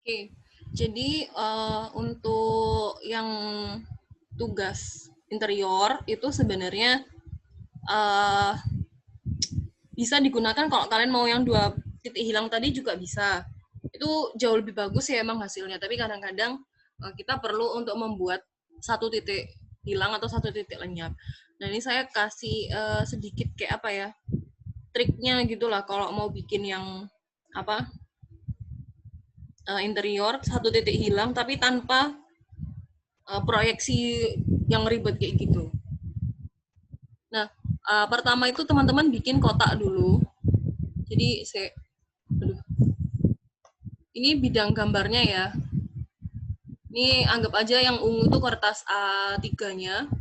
Oke, jadi untuk yang tugas interior itu sebenarnya eh, bisa digunakan kalau kalian mau yang 2 titik hilang tadi juga bisa. Itu jauh lebih bagus ya emang hasilnya, tapi kadang-kadang kita perlu untuk membuat 1 titik hilang atau 1 titik lenyap. Nah ini saya kasih sedikit kayak apa ya, triknya gitulah kalau mau bikin yang apa interior 1 titik hilang tapi tanpa proyeksi yang ribet kayak gitu. Nah, pertama itu teman-teman bikin kotak dulu. Jadi saya, aduh, ini bidang gambarnya ya. Ini anggap aja yang ungu itu kertas A3-nya.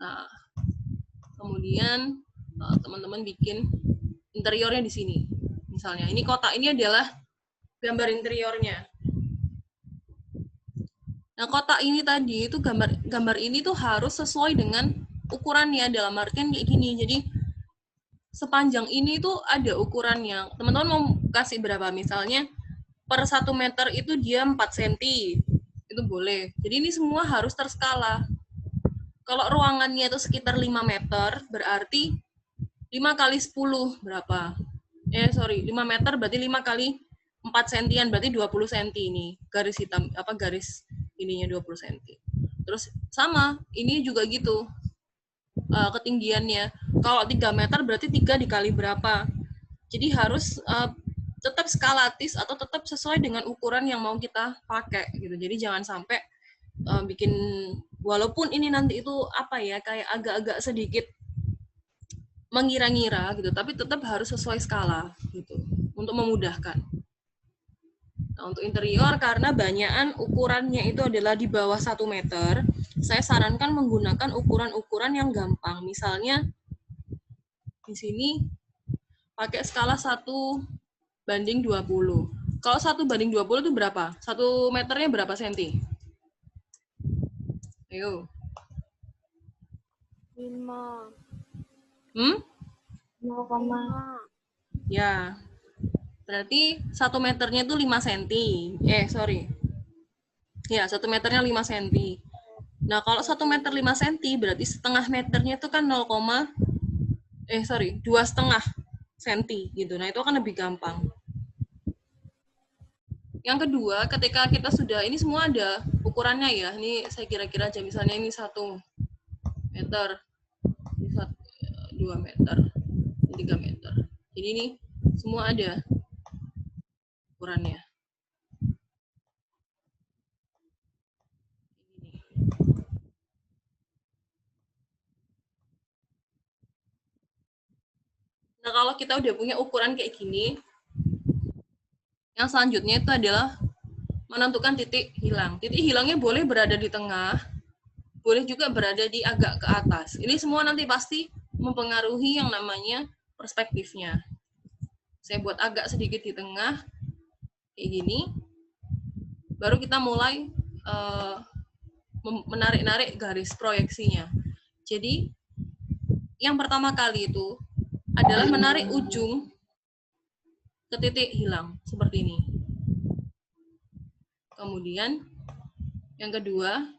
Nah, kemudian teman-teman bikin interiornya di sini. Misalnya, ini kotak ini adalah gambar interiornya. Nah, kotak ini tadi itu gambar ini tuh harus sesuai dengan ukurannya dalam artian kayak gini. Jadi sepanjang ini tuh ada ukurannya. Teman-teman mau kasih berapa? Misalnya per 1 meter itu dia 4 cm. Itu boleh. Jadi ini semua harus terskala. Kalau ruangannya itu sekitar 5 meter, berarti 5 kali 10 berapa? 5 meter berarti 5 kali 4 sentian, berarti 20 cm ini. Garis hitam, apa garis ininya 20 cm. Terus sama, ini juga gitu ketinggiannya. Kalau 3 meter berarti 3 dikali berapa. Jadi harus tetap skalatis atau tetap sesuai dengan ukuran yang mau kita pakai gitu. Jadi jangan sampai bikin walaupun ini nanti itu apa ya kayak agak-agak sedikit mengira-ngira gitu, tapi tetap harus sesuai skala gitu untuk memudahkan. Nah, untuk interior karena banyakan ukurannya itu adalah di bawah 1 meter, saya sarankan menggunakan ukuran-ukuran yang gampang. Misalnya di sini pakai skala 1:20. Kalau 1:20 itu berapa? 1 meternya berapa senti? Ayo. 5. Hmm? 0,5. Ya. Berarti 1 meternya itu 5 cm. Ya, 1 meternya 5 cm. Nah, kalau 1 meter 5 cm berarti setengah meternya itu kan 2,5 cm gitu. Nah, itu akan lebih gampang. Yang kedua, ketika kita sudah, ini semua ada ukurannya ya. Ini saya kira-kira aja, misalnya ini 1 meter, ini 2 meter, ini 3 meter. Jadi ini semua ada ukurannya. Nah, kalau kita udah punya ukuran kayak gini, yang selanjutnya itu adalah menentukan titik hilang. Titik hilangnya boleh berada di tengah, boleh juga berada di agak ke atas. Ini semua nanti pasti mempengaruhi yang namanya perspektifnya. Saya buat agak sedikit di tengah, kayak gini. Baru kita mulai menarik-narik garis proyeksinya. Jadi, yang pertama kali itu adalah menarik ujung ke titik hilang, seperti ini. Kemudian, yang kedua,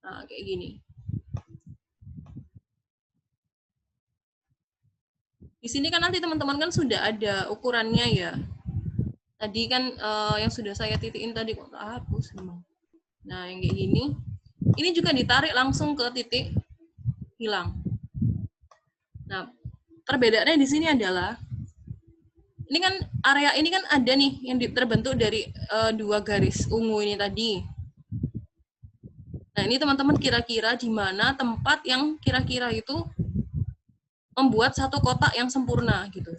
nah, kayak gini. Di sini kan nanti teman-teman kan sudah ada ukurannya ya. Tadi kan yang sudah saya titikin tadi kok tak hapus memang. Nah, yang kayak gini, ini juga ditarik langsung ke titik hilang. Nah, perbedaannya di sini adalah ini kan area ini kan ada nih yang terbentuk dari 2 garis ungu ini tadi. Nah, ini teman-teman kira-kira di mana tempat yang kira-kira itu membuat satu kotak yang sempurna gitu.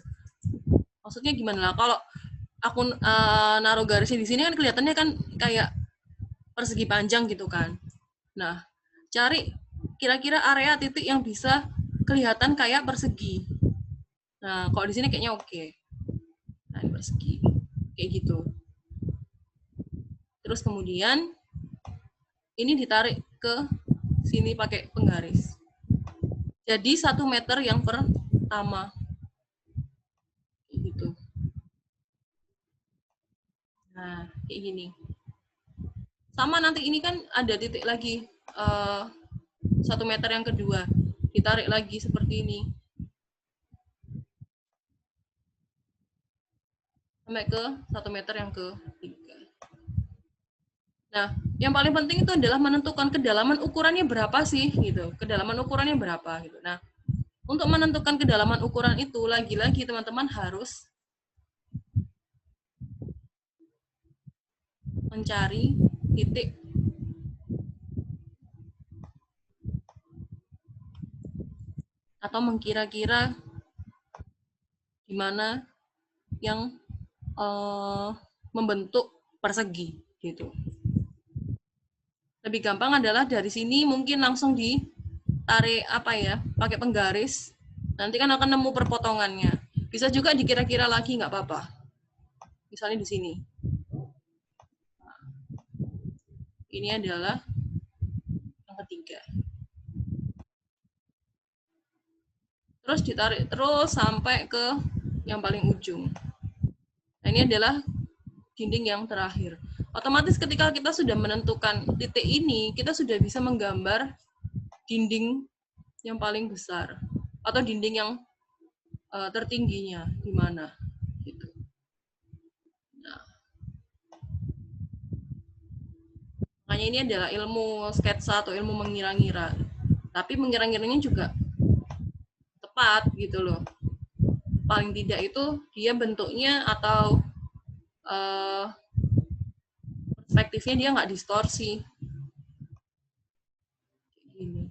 Maksudnya gimana lah? Kalau aku naruh garisnya di sini kan kelihatannya kan kayak persegi panjang gitu kan. Nah, cari kira-kira area titik yang bisa kelihatan kayak persegi. Nah, kalau di sini kayaknya oke. Nah, ini persegi. Kayak gitu. Terus kemudian ini ditarik ke sini pakai penggaris. Jadi 1 meter yang pertama. Kayak gitu. Nah, kayak gini. Sama nanti ini kan ada titik lagi 1 meter yang kedua, ditarik lagi seperti ini sampai ke 1 meter yang ketiga. Nah, yang paling penting itu adalah menentukan kedalaman ukurannya berapa sih gitu. Kedalaman ukurannya berapa gitu. Nah, untuk menentukan kedalaman ukuran itu lagi-lagi teman-teman harus mencari titik atau mengkira-kira di mana yang membentuk persegi gitu. Lebih gampang adalah dari sini mungkin langsung ditarik apa ya, pakai penggaris. Nanti kan akan nemu perpotongannya. Bisa juga dikira-kira lagi nggak apa-apa. Misalnya di sini. Ini adalah yang ketiga. Terus ditarik terus sampai ke yang paling ujung. Nah, ini adalah dinding yang terakhir. Otomatis ketika kita sudah menentukan titik ini, kita sudah bisa menggambar dinding yang paling besar atau dinding yang tertingginya di mana. Gitu. Nah, makanya ini adalah ilmu sketsa atau ilmu mengira-ngira. Tapi mengira-ngiranya juga tepat gitu loh. Paling tidak itu dia bentuknya atau perspektifnya dia nggak distorsi. Gini.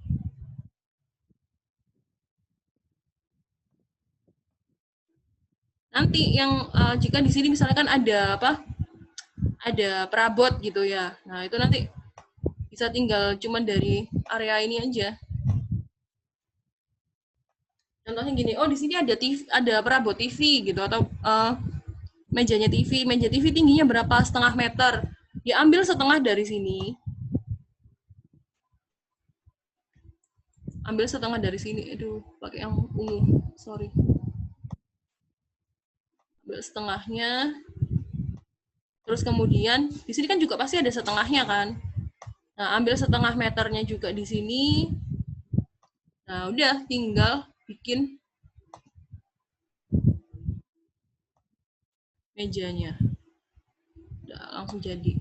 Nanti yang jika di sini misalkan ada apa? Ada perabot gitu ya. Nah, itu nanti bisa tinggal cuman dari area ini aja. Contohnya gini, oh di sini ada TV, ada perabot TV gitu atau mejanya TV, meja TV tingginya berapa? 1,5 meter. Ya ambil setengah dari sini. Ambil setengah dari sini. Aduh, pakai yang ungu. Sorry. Ambil setengahnya. Terus kemudian di sini kan juga pasti ada setengahnya kan. Nah, ambil setengah meternya juga di sini. Nah, udah tinggal bikin mejanya. Udah langsung jadi.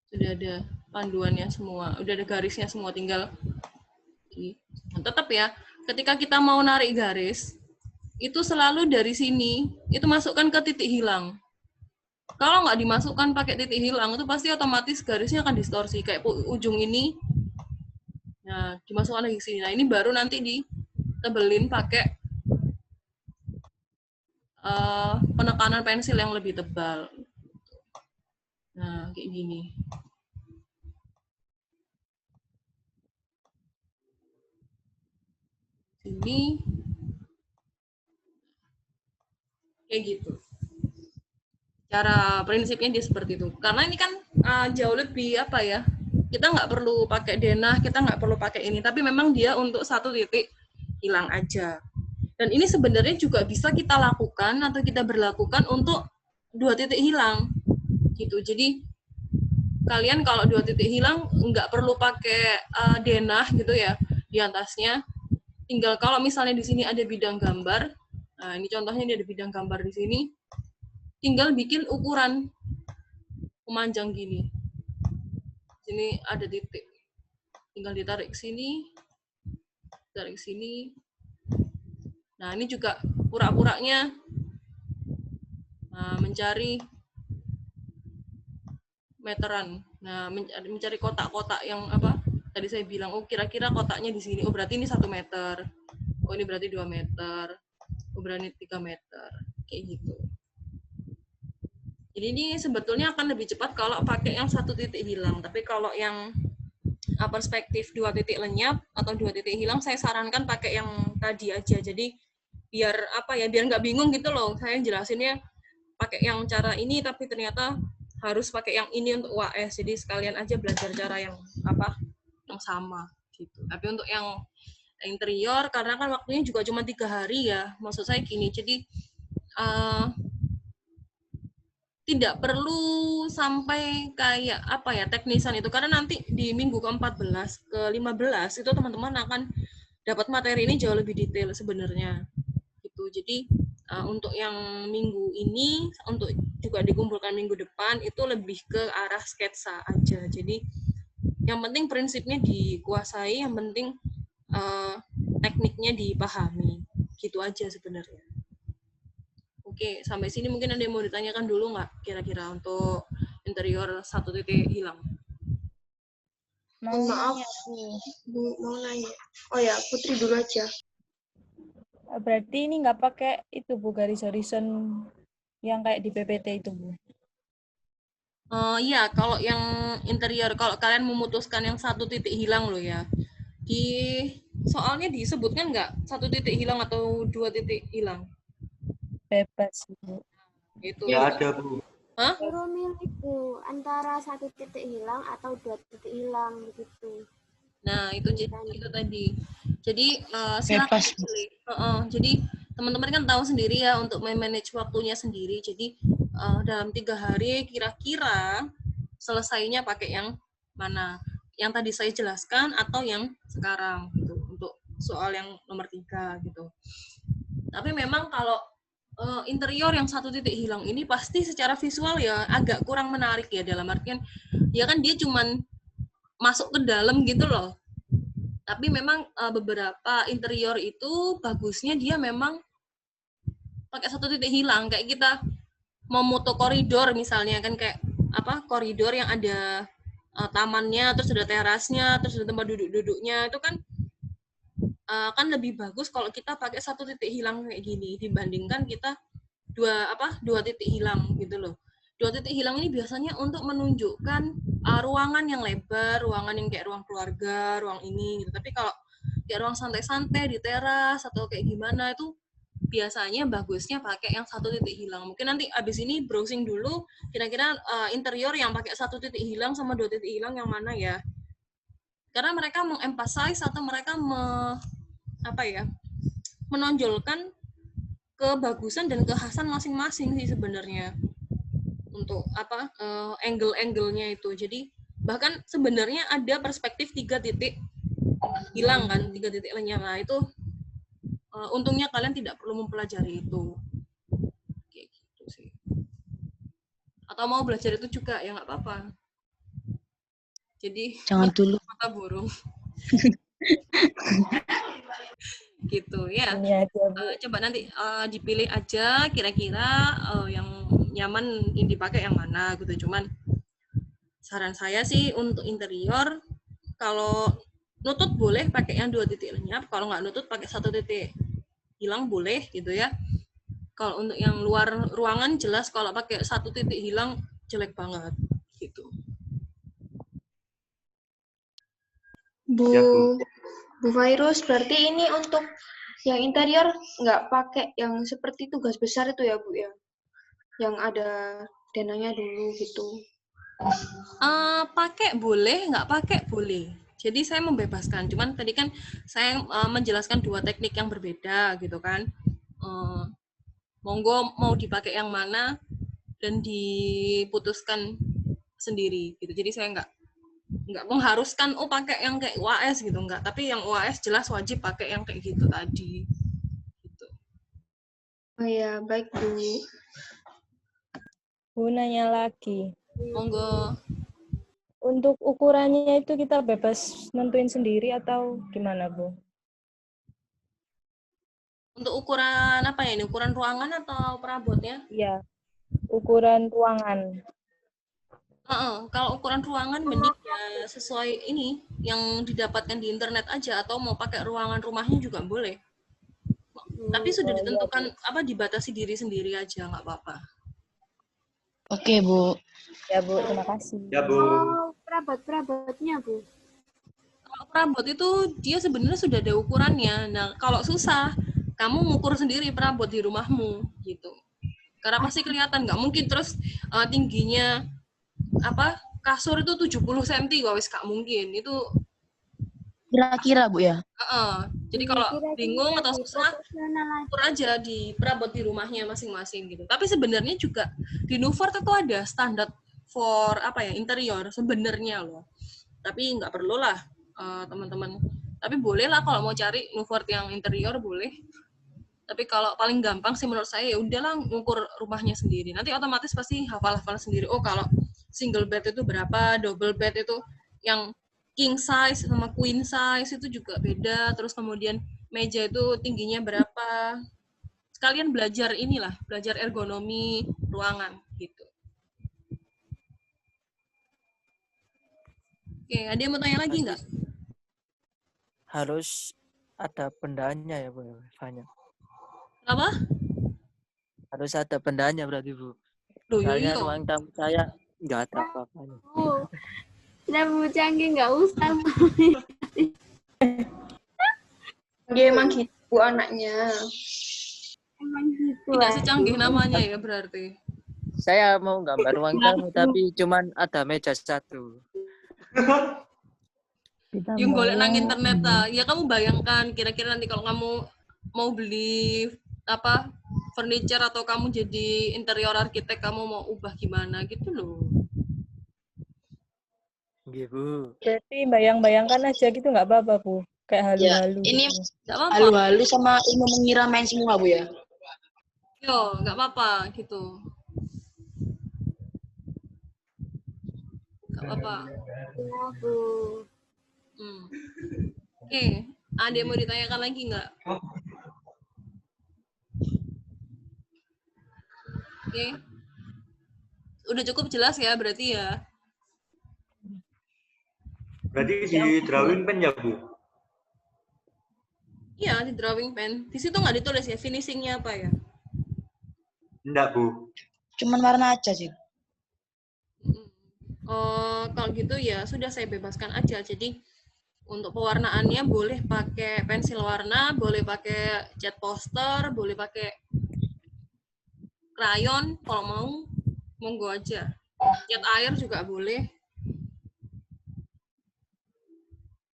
Sudah ada panduannya semua, udah ada garisnya semua, tinggal nah, tetap ya, ketika kita mau narik garis, itu selalu dari sini, itu masukkan ke titik hilang. Kalau nggak dimasukkan pakai titik hilang, itu pasti otomatis garisnya akan distorsi. Kayak ujung ini, nah dimasukkan lagi ke sini. Nah ini baru nanti ditebelin pakai penekanan pensil yang lebih tebal. Nah kayak gini. Sini kayak gitu. Cara prinsipnya dia seperti itu. Karena ini kan jauh lebih apa ya? Kita nggak perlu pakai denah, kita nggak perlu pakai ini, tapi memang dia untuk satu titik hilang aja. Dan ini sebenarnya juga bisa kita lakukan atau kita berlakukan untuk 2 titik hilang, gitu. Jadi kalian kalau 2 titik hilang nggak perlu pakai denah gitu ya di atasnya. Tinggal kalau misalnya di sini ada bidang gambar, nah ini contohnya ini ada bidang gambar di sini, tinggal bikin ukuran memanjang gini. Sini ada titik, tinggal ditarik ke sini, tarik ke sini. Nah ini juga pura-puranya mencari meteran. Nah mencari kotak-kotak yang apa? Tadi saya bilang, oh kira-kira kotaknya di sini. Oh berarti ini 1 meter. Oh ini berarti 2 meter. Oh berarti 3 meter. Kayak gitu. Jadi ini sebetulnya akan lebih cepat kalau pakai yang 1 titik hilang. Tapi kalau yang perspektif 2 titik lenyap atau 2 titik hilang, saya sarankan pakai yang tadi aja. Jadi biar apa ya, biar nggak bingung gitu loh. Saya jelasinnya pakai yang cara ini, tapi ternyata harus pakai yang ini untuk UAS. Jadi sekalian aja belajar cara yang apa, yang sama gitu. Tapi untuk yang interior karena kan waktunya juga cuma 3 hari ya. Maksud saya gini, jadi tidak perlu sampai kayak apa ya teknisan itu, karena nanti di minggu ke-14 ke-15 itu teman-teman akan dapat materi ini jauh lebih detail sebenarnya gitu. Jadi untuk yang minggu ini untuk juga dikumpulkan minggu depan itu lebih ke arah sketsa aja. Jadi yang penting prinsipnya dikuasai, yang penting tekniknya dipahami, gitu aja sebenarnya. Oke, sampai sini mungkin ada yang mau ditanyakan dulu nggak kira-kira untuk interior 1 titik hilang? Mohon maaf, Bu, mau nanya. Oh ya, Putri dulu aja. Berarti ini nggak pakai itu Bu, garis horizon yang kayak di PPT itu Bu? Iya, kalau yang interior, kalau kalian memutuskan yang 1 titik hilang loh ya, soalnya disebutkan nggak 1 titik hilang atau 2 titik hilang? Bebas Bu. Itu. Ya ada Bu. Hah? Suruh milih Bu, antara 1 titik hilang atau 2 titik hilang begitu. Nah, itu tadi. Jadi silakan pilih. Jadi teman-teman kan tahu sendiri ya untuk manage waktunya sendiri. Jadi dalam 3 hari kira-kira selesainya pakai yang mana? Yang tadi saya jelaskan atau yang sekarang gitu untuk soal yang nomor 3 gitu. Tapi memang kalau interior yang 1 titik hilang ini pasti secara visual ya agak kurang menarik ya, dalam artian ya kan dia cuman masuk ke dalam gitu loh. Tapi memang beberapa interior itu bagusnya dia memang pakai 1 titik hilang, kayak kita mau moto koridor misalnya kan, kayak apa, koridor yang ada tamannya, terus ada terasnya, terus ada tempat duduk-duduknya, itu kan kan lebih bagus kalau kita pakai 1 titik hilang kayak gini dibandingkan kita dua titik hilang gitu loh. 2 titik hilang ini biasanya untuk menunjukkan ruangan yang lebar, ruangan yang kayak ruang keluarga, ruang ini gitu. Tapi kalau kayak ruang santai-santai di teras atau kayak gimana itu biasanya bagusnya pakai yang 1 titik hilang. Mungkin nanti abis ini browsing dulu kira-kira interior yang pakai 1 titik hilang sama 2 titik hilang yang mana ya. Karena mereka mengemphasize atau mereka menonjolkan kebagusan dan kekhasan masing-masing sih sebenarnya untuk angle-angle-nya itu. Jadi bahkan sebenarnya ada perspektif 3 titik hilang kan, 3 titik lenyap. Itu untungnya kalian tidak perlu mempelajari itu. Kayak gitu sih. Atau mau belajar itu juga ya nggak apa-apa. Jadi jangan dulu mata burung. Gitu ya. Coba nanti dipilih aja kira-kira yang nyaman yang dipakai yang mana gitu. Cuman saran saya sih untuk interior kalau nutut boleh pakai yang 2 titik lenyap, kalau nggak nutut pakai 1 titik hilang boleh gitu ya. Kalau untuk yang luar ruangan jelas kalau pakai 1 titik hilang jelek banget gitu. Bu, Ya, Bu. Bu Virus, berarti ini untuk yang interior nggak pakai yang seperti tugas besar itu ya Bu ya? Yang ada dananya dulu gitu. Pakai boleh, nggak pakai boleh. Jadi saya membebaskan. Cuman tadi kan saya menjelaskan 2 teknik yang berbeda gitu kan. Monggo mau dipakai yang mana dan diputuskan sendiri gitu. Jadi saya nggak mengharuskan pakai yang kayak UAS gitu, nggak. Tapi yang UAS jelas wajib pakai yang kayak gitu tadi. Gitu. Oh ya, baik Bu. Bu, nanya lagi. Monggo. Untuk ukurannya itu kita bebas nentuin sendiri atau gimana Bu? Untuk ukuran apa ya ini? Ukuran ruangan atau perabotnya? Iya, ukuran ruangan. Kalau ukuran ruangan mending ya sesuai ini yang didapatkan di internet aja, atau mau pakai ruangan rumahnya juga boleh. Tapi sudah ditentukan dibatasi diri sendiri aja, nggak apa-apa. Oke Bu. Ya Bu, terima kasih. Ya Bu. Oh, perabot-perabotnya Bu. Kalau perabot itu dia sebenarnya sudah ada ukurannya. Nah, kalau susah, kamu ngukur sendiri perabot di rumahmu gitu. Karena pasti kelihatan, nggak mungkin terus tingginya kasur itu 70 cm, wis gak mungkin. Itu Kira-kira Bu ya. Jadi kalau Kira-kira bingung atau susah, proporsional aja. ukur aja di perabot di rumahnya masing-masing gitu. Tapi sebenarnya juga di Nuvort itu ada standar for interior sebenarnya loh. Tapi nggak perlu lah teman-teman. Tapi boleh lah kalau mau cari Nuvort yang interior boleh. Tapi kalau paling gampang sih menurut saya ya udahlah ngukur rumahnya sendiri. Nanti otomatis pasti hafal-hafal sendiri. Oh kalau single bed itu berapa, double bed itu yang king size sama queen size itu juga beda. Terus kemudian meja itu tingginya berapa. Sekalian belajar belajar ergonomi ruangan gitu. Oke, ada yang mau tanya lagi nggak? Harus ada bendanya ya Bu, banyak. Apa? Harus ada bendanya berarti Bu. Loh, Soalnya iya. ruang tamu saya nggak ada apa-apanya. Udah Bu canggih nggak usah. Dia emang gitu Bu anaknya. Emang gitu. Tidak secanggih namanya ya berarti. Saya mau gambar ruang tamu tapi cuman ada meja satu. Yang golek nang internet ya kamu bayangkan kira-kira nanti kalau kamu mau beli furniture atau kamu jadi interior arsitek kamu mau ubah gimana gitu loh. Nggih Bu. Berarti bayang-bayangkan aja gitu nggak apa-apa Bu. Kayak Ya, halu-halu. ini gitu. Nggak apa-apa. halu-halu sama ilmu mengira main semua Bu ya. Yo, nggak apa-apa gitu. Nggak apa-apa. Ya Bu. Oke, ada yang mau ditanyakan lagi nggak? Oke. Udah cukup jelas ya berarti ya. Berarti di drawing pen ya Bu? Iya, di drawing pen. Di situ nggak ditulis ya finishingnya apa ya? Enggak Bu. Cuman warna aja sih. Kalau gitu ya sudah saya bebaskan aja. Jadi untuk pewarnaannya boleh pakai pensil warna, boleh pakai cat poster, boleh pakai krayon kalau mau, monggo aja. Cat air juga boleh.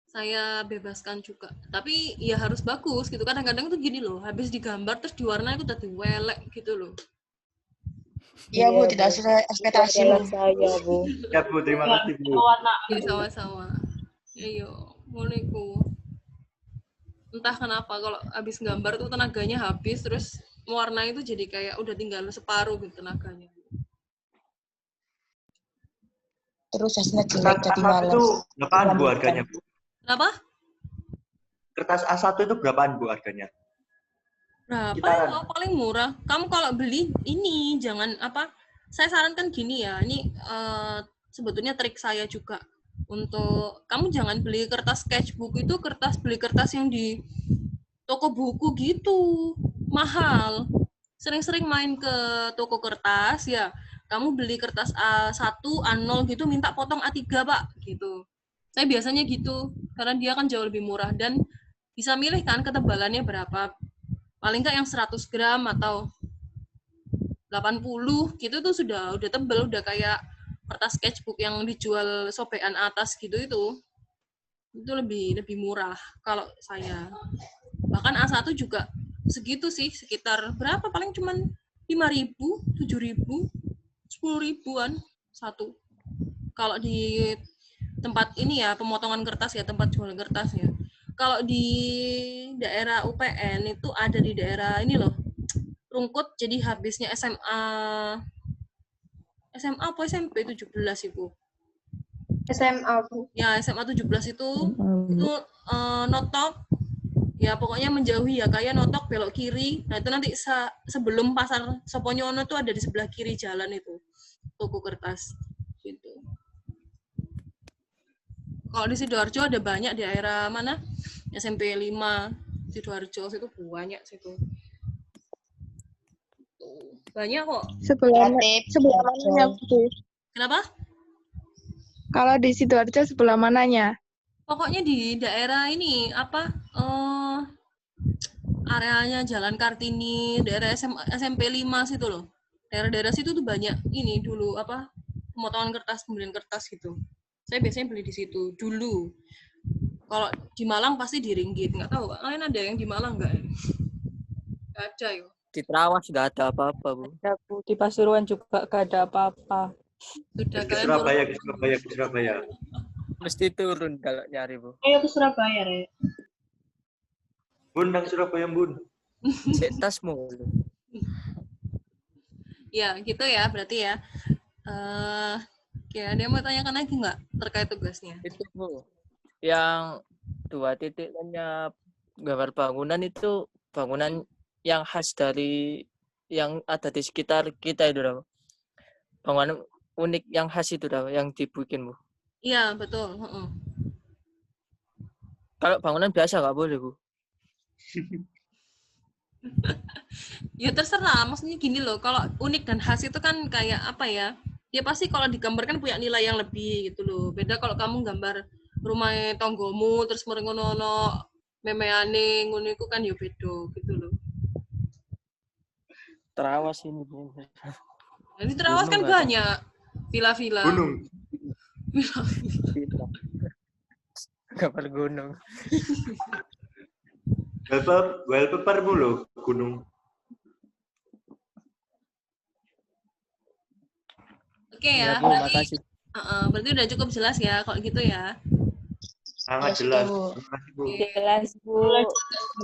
Saya bebaskan juga. Tapi ya harus bagus gitu. Kadang-kadang tuh gini loh, habis digambar terus diwarna itu udah diwelek gitu loh. Iya Bu, tidak sesuai ekspektasi Bu. Saya Bu. Ya Bu, terima kasih Bu. Ya, sama-sama. Ayo, boleh ku. Entah kenapa kalau habis gambar tuh tenaganya habis, terus warna itu jadi kayak udah tinggal separuh gitu tenaganya. Terus hasilnya jelek Kertas jadi A1 malas. itu berapaan Bu harganya Bu? Kenapa? Kertas A1 itu berapaan Bu harganya? Berapa Kisaran. ya? Paling murah. Kamu kalau beli ini jangan saya sarankan gini ya. Ini sebetulnya trik saya juga. Untuk kamu jangan beli kertas sketchbook itu beli kertas yang di toko buku gitu. Mahal. Sering-sering main ke toko kertas ya. Kamu beli kertas A1, A0 gitu minta potong A3, Pak, gitu. Saya biasanya gitu karena dia kan jauh lebih murah dan bisa milih kan ketebalannya berapa. Paling nggak yang 100 gram atau 80 gitu tuh udah tebel, udah kayak kertas sketchbook yang dijual sobekan atas gitu itu lebih murah kalau saya. Bahkan A1 juga segitu sih, sekitar berapa paling cuman 5.000, 7.000, 10.000-an satu. Kalau di tempat ini ya pemotongan kertas ya, tempat jual kertas ya. Kalau di daerah UPN itu ada di daerah ini loh, Rungkut, jadi habisnya SMA apa SMP 17 Ibu. SMA Bu. Ya, SMA 17 itu notok, ya pokoknya menjauhi ya, kayak notok belok kiri. Nah itu nanti sebelum pasar Soponyono itu ada di sebelah kiri jalan itu, toko kertas gitu. Kalau di Sidoarjo ada banyak, di daerah mana? SMP 5 Sidoarjo situ banyak situ. Banyak kok. Sebelah Kreatif, mananya, Bu? Kenapa? Kalau di Sidoarjo sebelah mananya? Pokoknya di daerah ini areanya Jalan Kartini, daerah SMP 5 situ loh. Daerah-daerah situ tuh banyak ini dulu pemotongan kertas, pembelian kertas gitu. Saya biasanya beli di situ dulu. Kalau di Malang pasti di ringgit. Nggak tahu, kalian ada yang di Malang nggak? Nggak ada ya. Di Trawas nggak ada apa-apa, Bu. Ada, Bu. Di Pasuruan juga gak ada apa-apa. Sudah Ke kalian Surabaya, turun. ke Surabaya, ke Surabaya. Mesti turun kalau nyari, Bu. Ayo ke Surabaya, Re. Bun, nang Surabaya, Bun. Cek tasmu. Ya, gitu ya berarti ya. Oke, ada yang mau tanyakan lagi nggak terkait tugasnya? Itu, Bu. Yang 2 titiknya gambar bangunan itu bangunan yang khas dari yang ada di sekitar kita itu, Bu. Bangunan unik yang khas itu, Bu, yang dibikin, Bu. Iya, betul. Heeh. Kalau bangunan biasa nggak boleh, Bu. Ya terserah, maksudnya gini loh, kalau unik dan khas itu kan kayak apa ya? Ya pasti kalau digambarkan punya nilai yang lebih gitu loh. Beda kalau kamu gambar rumah tonggomu terus merengono memeane ngono iku kan ya beda gitu loh. Trawas ini, Bu. Jadi Terawas kan Gunung ada. banyak villa-villa. Gunung. Tidak. Gambar gunung. Wallpaper mulu gunung. Oke Ya, ya, Bu, berarti makasih. berarti udah cukup jelas ya kalau gitu ya. Sangat Ya, sudah, jelas. Bu. Terima kasih, Bu. Oke. Jelas, Bu.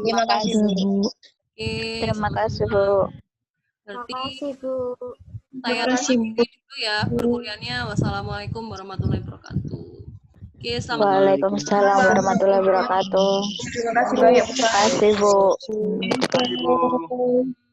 Terima kasih, Bu. Oke. Terima kasih, Bu. Berarti Bu. saya kasih, tutup dulu ya perkuliahannya. Wassalamualaikum warahmatullahi wabarakatuh. Oke, selamat Waalaikumsalam warahmatullahi wabarakatuh. Terima kasih banyak, Bu. Terima kasih, Bu. Terima kasih, Bu.